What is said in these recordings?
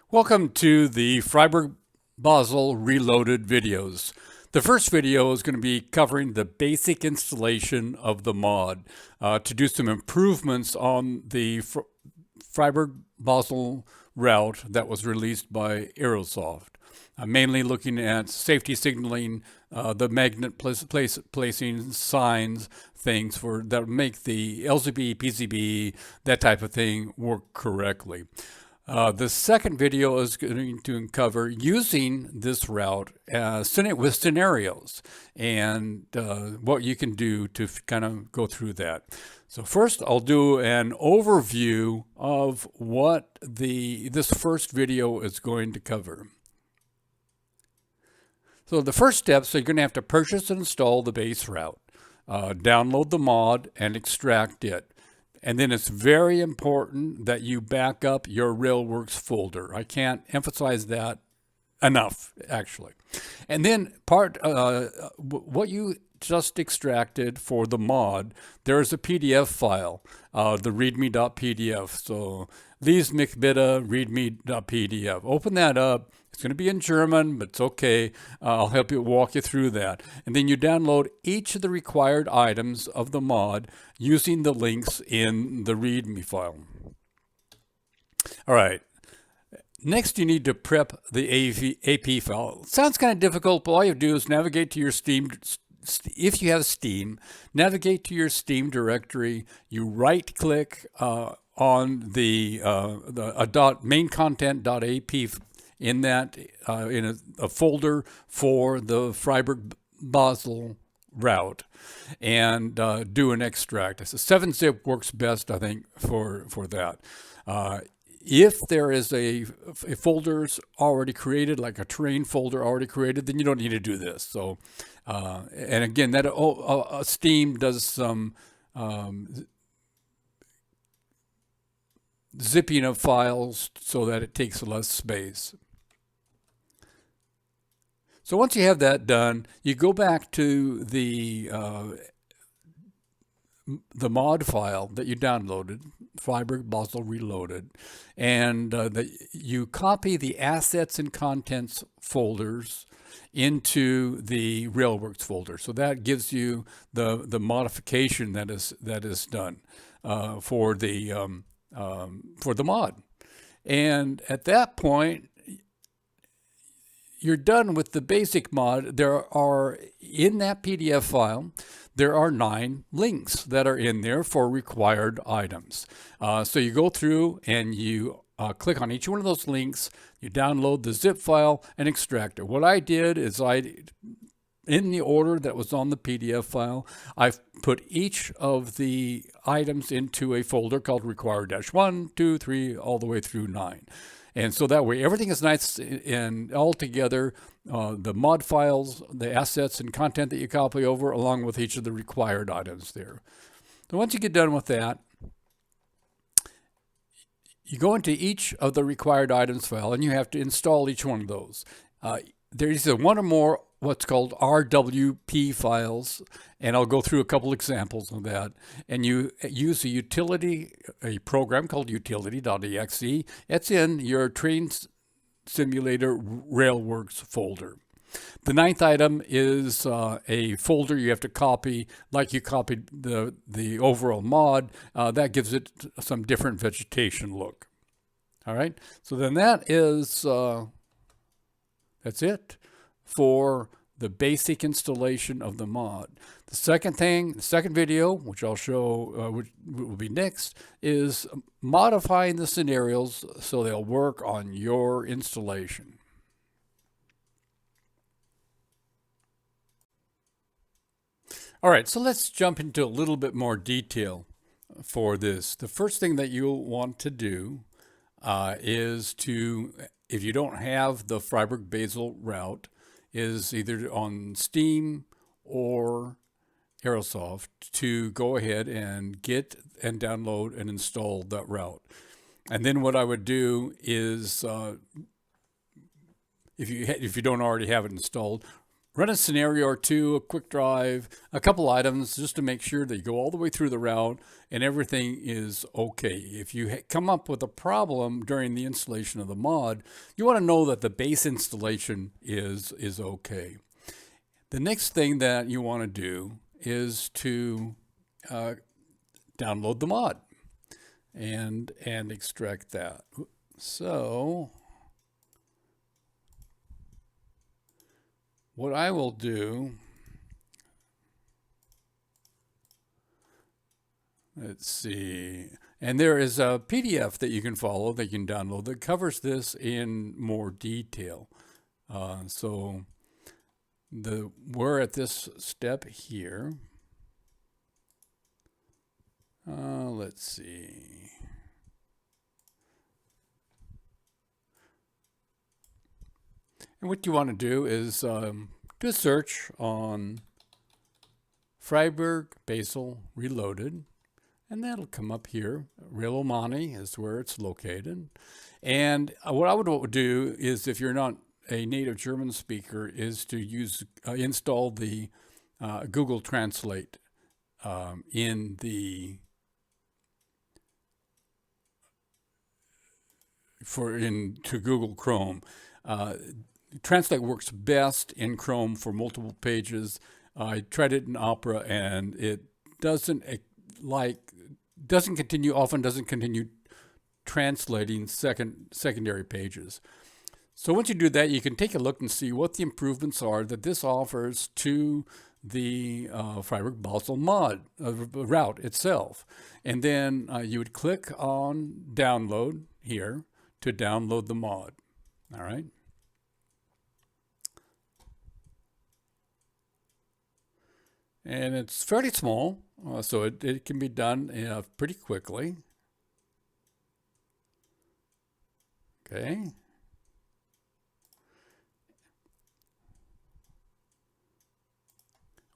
Welcome to the Freiburg Basel Reloaded videos. The first video is going to be covering the basic installation of the mod to do some improvements on the Freiburg Basel route that was released by Aerosoft. Mainly looking at safety signaling, the magnet placing signs, things that make the LZB, PCB, that type of thing work correctly. The second video is going to cover using this route with scenarios and what you can do to kind of go through that. So first, I'll do an overview of what this first video is going to cover. So the first step, so you're going to have to purchase and install the base route, download the mod, and extract it. And then it's very important that you back up your RailWorks folder. I can't emphasize that enough, actually. And then what you just extracted for the mod, there's a PDF file, the readme.pdf. So Lies mich bitte readme.pdf. Open that up. It's going to be in German, but it's okay. I'll help you walk you through that. And then you download each of the required items of the mod using the links in the README file. All right. Next, you need to prep the AP file. It sounds kind of difficult, but all you do is navigate to your Steam. If you have Steam, navigate to your Steam directory. You right-click on the main content.ap in that in a folder for the Freiburg Basel route, and do an extract. So 7-zip works best, I think, for that. If there is a folder's already created, like a terrain folder already created, then you don't need to do this. So, and again, that Steam does some zipping of files so that it takes less space. So once you have that done, you go back to the mod file that you downloaded, Freiburg Basel Reloaded, and you copy the assets and contents folders into the RailWorks folder. So that gives you the modification that is done for the mod. And at that point, you're done with the basic mod. There are, in that PDF file, there are 9 links that are in there for required items. So you go through and you click on each one of those links, you download the zip file and extract it. What I did is in the order that was on the PDF file, I've put each of the items into a folder called required-1, 2, 3, all the way through 9. And so that way, everything is nice and all together, the mod files, the assets and content that you copy over, along with each of the required items there. So once you get done with that, you go into each of the required items file, and you have to install each one of those. There's one or more what's called RWP files, and I'll go through a couple examples of that. And you use a program called utility.exe. It's in your train simulator RailWorks folder. The 9th item is a folder you have to copy, like you copied the overall mod. That gives it some different vegetation look. All right, so then that's it for the basic installation of the mod. The second video, which I'll show, which will be next, is modifying the scenarios so they'll work on your installation. All right, so let's jump into a little bit more detail for this. The first thing that you'll want to do is if you don't have the Freiburg Basel route, is either on Steam or Aerosoft, to go ahead and get and download and install that route. And then what I would do is, if you don't already have it installed, run a scenario or two, a quick drive, a couple items just to make sure that you go all the way through the route and everything is okay. If you come up with a problem during the installation of the mod, you want to know that the base installation is okay. The next thing that you want to do is to download the mod and extract that. So what I will do, let's see, and there is a PDF that you can follow that you can download that covers this in more detail. So we're at this step here. Let's see. And what you want to do is do a search on Freiburg Basel Reloaded, and that'll come up here. Railomanie is where it's located. And what I would do is, if you're not a native German speaker, is to use install the Google Translate into Google Chrome. Translate works best in Chrome for multiple pages. I tried it in Opera, and it doesn't continue translating secondary pages. So once you do that, you can take a look and see what the improvements are that this offers to the Freiburg Basel mod route itself. And then you would click on download here to download the mod. All right. And it's fairly small, so it can be done pretty quickly. Okay.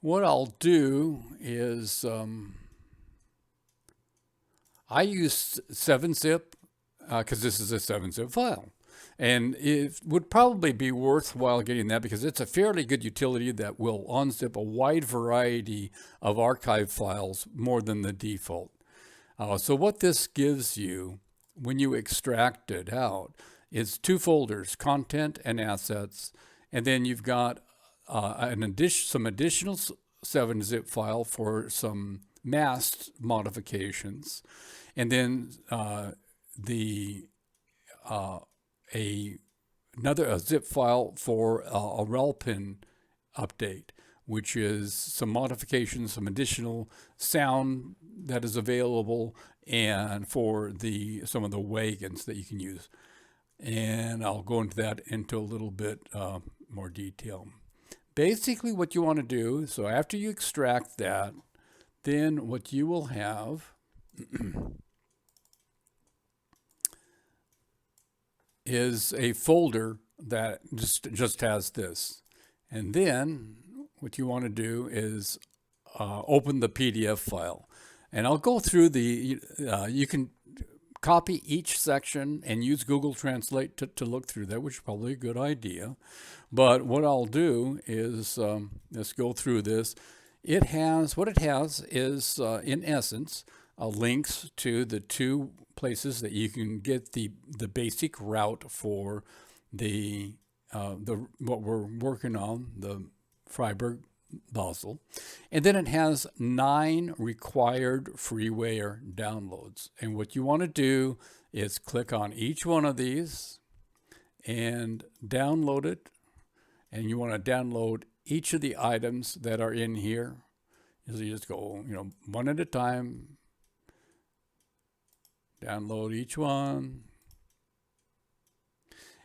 What I'll do is I use 7-zip because this is a 7-zip file. And it would probably be worthwhile getting that because it's a fairly good utility that will unzip a wide variety of archive files more than the default. So what this gives you when you extract it out is two folders, content and assets. And then you've got some additional 7-zip file for some masked modifications. And then a zip file for a Railpin update, which is some modifications, some additional sound that is available, and for some of the wagons that you can use. And I'll go into that into a little bit more detail. Basically what you want to do, so after you extract that, then what you will have is a folder that just has this. And then what you want to do is open the PDF file. And I'll go through you can copy each section and use Google Translate to look through that, which is probably a good idea. But what I'll do is let's go through this. What it has is, in essence, links to the two places that you can get the basic route for what we're working on, the Freiburg Basel. And then it has 9 required freeware downloads. And what you want to do is click on each one of these and download it. And you want to download each of the items that are in here. So you just go, one at a time. Download each one.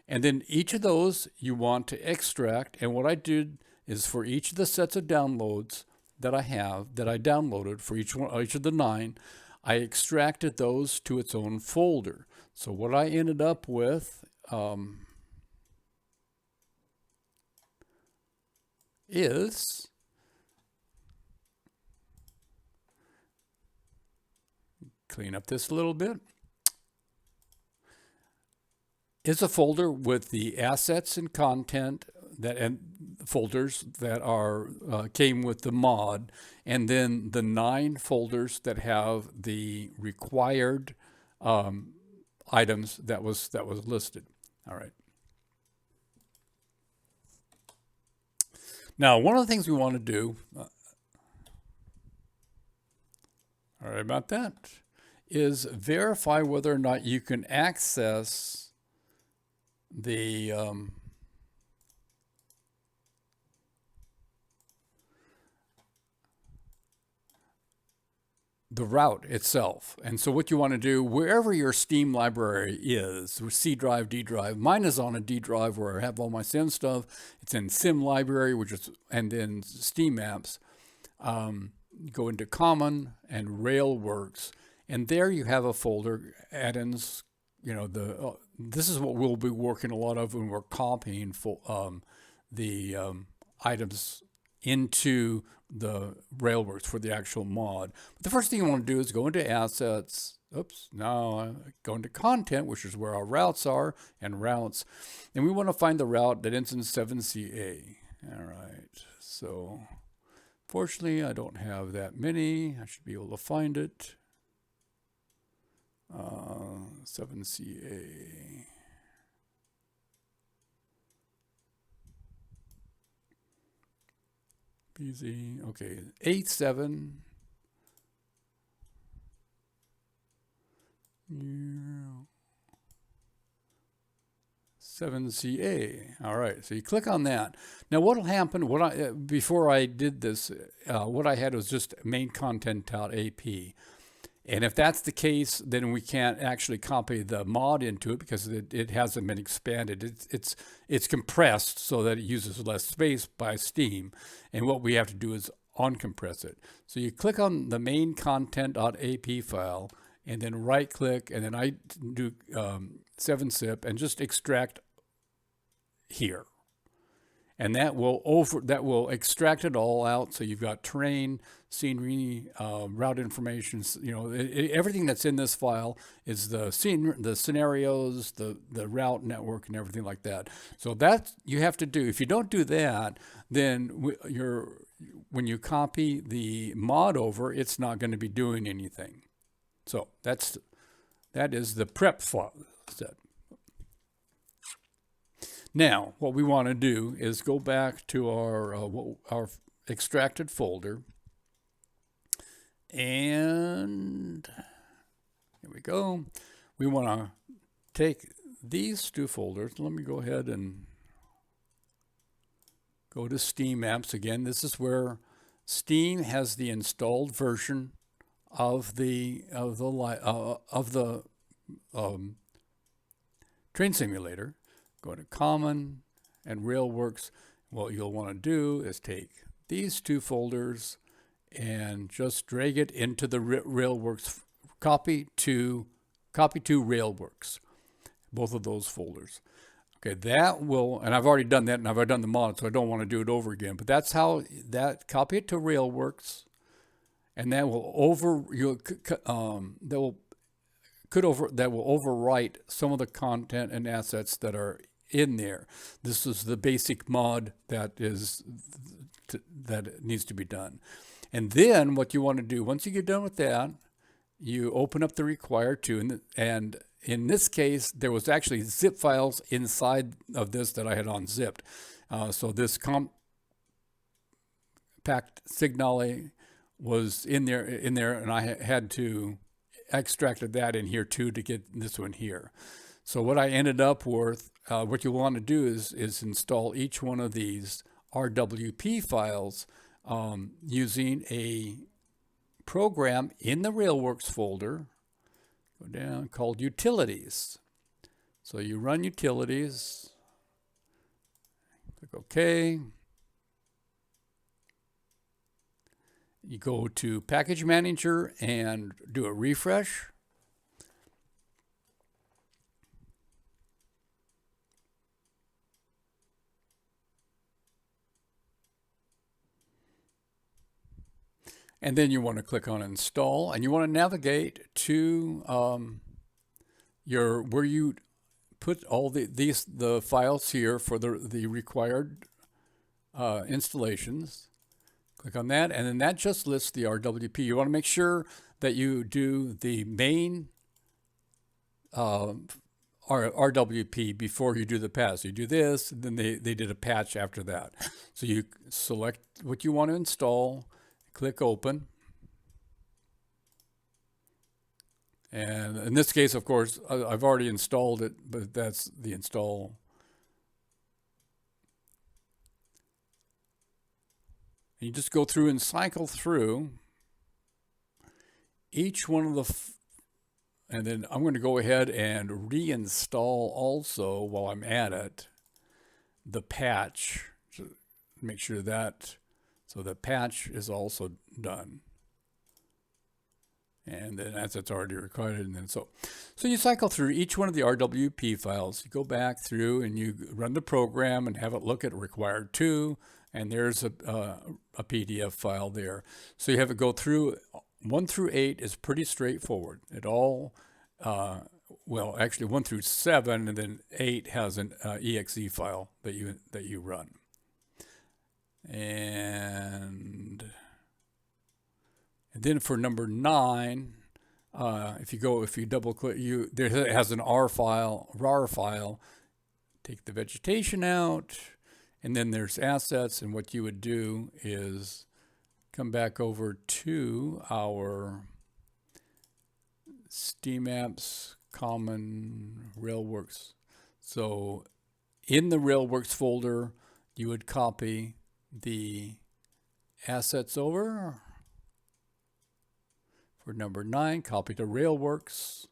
And then each of those you want to extract. And what I did is for each of the sets of downloads that I downloaded for each of the 9, I extracted those to its own folder. So what I ended up with is clean up this a little bit. Is a folder with the assets and content and folders that are came with the mod, and then the 9 folders that have the required items that was listed. All right. Now, one of the things we want to do, all right, about that, is verify whether or not you can access the route itself. And so what you want to do, wherever your Steam library is, C drive, D drive, mine is on a D drive where I have all my sim stuff. It's in sim library, which is, and then Steam apps. Go into common and Railworks, and there you have a folder, add-ins, you know, this is what we'll be working a lot of when we're copying the items into the Railworks for the actual mod. But the first thing you want to do is go into assets. Oops, now go into content, which is where our routes are, and routes. And we want to find the route that ends in 7CA. All right, so fortunately, I don't have that many. I should be able to find it. 7CA. BZ, okay, 87. 7CA. All right, so you click on that. Now what will happen, before I did this, what I had was just main content.ap. And if that's the case, then we can't actually copy the mod into it because it hasn't been expanded. It's compressed so that it uses less space by Steam. And what we have to do is uncompress it. So you click on the main content.ap file and then right click, and then I do 7-zip and just extract here. And that will extract it all out. So you've got terrain, scenery, route information. You know, everything that's in this file is the scenarios, the route network, and everything like that. So that you have to do. If you don't do that, then when you copy the mod over, it's not going to be doing anything. So that is the prep file step. Now, what we want to do is go back to our extracted folder, and here we go. We want to take these 2 folders. Let me go ahead and go to Steam apps again. This is where Steam has the installed version of the train simulator. Go to common and Railworks. What you'll want to do is take these 2 folders and just drag it into the Railworks, copy to Railworks, both of those folders. Okay, that will, and I've already done that, and I've already done the mod, so I don't want to do it over again. But that's how copy it to Railworks, and that will overwrite some of the content and assets that are in there. This is the basic mod that needs to be done. And then what you want to do, once you get done with that, you open up the required 2, and in this case, there was actually zip files inside of this that I had unzipped. So this compact signale was in there, and I had to extracted that in here too to get this one here. So what I ended up with, what you want to do is install each one of these RWP files using a program in the Railworks folder. Go down, called Utilities. So you run Utilities, click OK. You go to Package Manager and do a refresh. And then you want to click on Install, and you want to navigate to where you put all the files here for the required installations. Click on that, and then that just lists the RWP. You want to make sure that you do the main RWP before you do the patch. You do this, and then they did a patch after that. So you select what you want to install, click open. And in this case, of course, I've already installed it, but that's the install. And you just go through and cycle through each one of the, and then I'm going to go ahead and reinstall also while I'm at it, the patch. So make sure that, so the patch is also done. And then as it's already recorded, and then so you cycle through each one of the RWP files. You go back through and you run the program and have it look at required to, and there's a PDF file there. So you have it go through 1 through 8 is pretty straightforward. It all, well, actually 1 through 7, and then 8 has an exe file that you run. And then for number 9, if you double click, there it has an RAR file. Take the vegetation out, and then there's assets. And what you would do is come back over to our Steam Apps Common Railworks. So in the Railworks folder, you would copy the assets over. For number 9, copy to Railworks.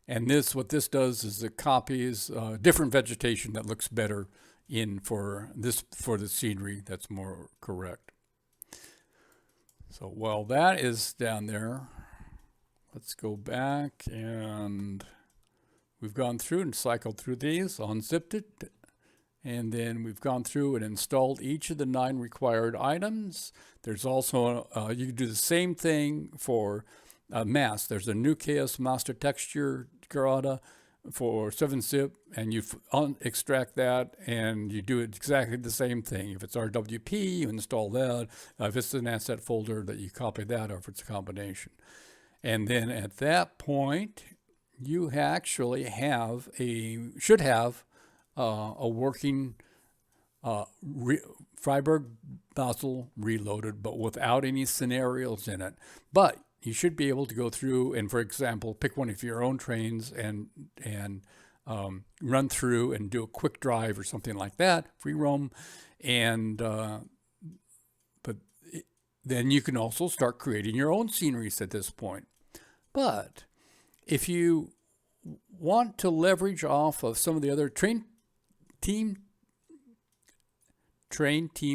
And what this does is it copies different vegetation that looks better for the scenery that's more correct. So while that is down there, let's go back, and we've gone through and cycled through these, unzipped it. And then we've gone through and installed each of the 9 required items. There's also, you can do the same thing for mask. There's a new KS master texture grata for 7-zip, and you extract that, and you do it exactly the same thing. If it's RWP, you install that. If it's an asset folder, that you copy that, or if it's a combination. And then at that point, you actually should have a working Freiburg Basel reloaded, but without any scenarios in it. But you should be able to go through and, for example, pick one of your own trains and run through and do a quick drive or something like that, free roam, and then you can also start creating your own sceneries at this point. But if you want to leverage off of some of the other Train Team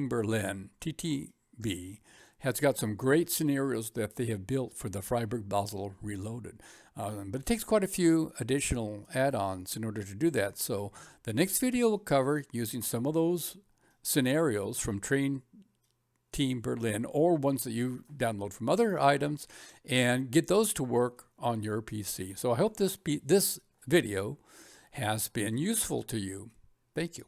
Berlin, TTB, has got some great scenarios that they have built for the Freiburg Basel Reloaded. But it takes quite a few additional add-ons in order to do that. So the next video will cover using some of those scenarios from Train Team Berlin, or ones that you download from other items, and get those to work on your PC. So I hope this video has been useful to you. Thank you.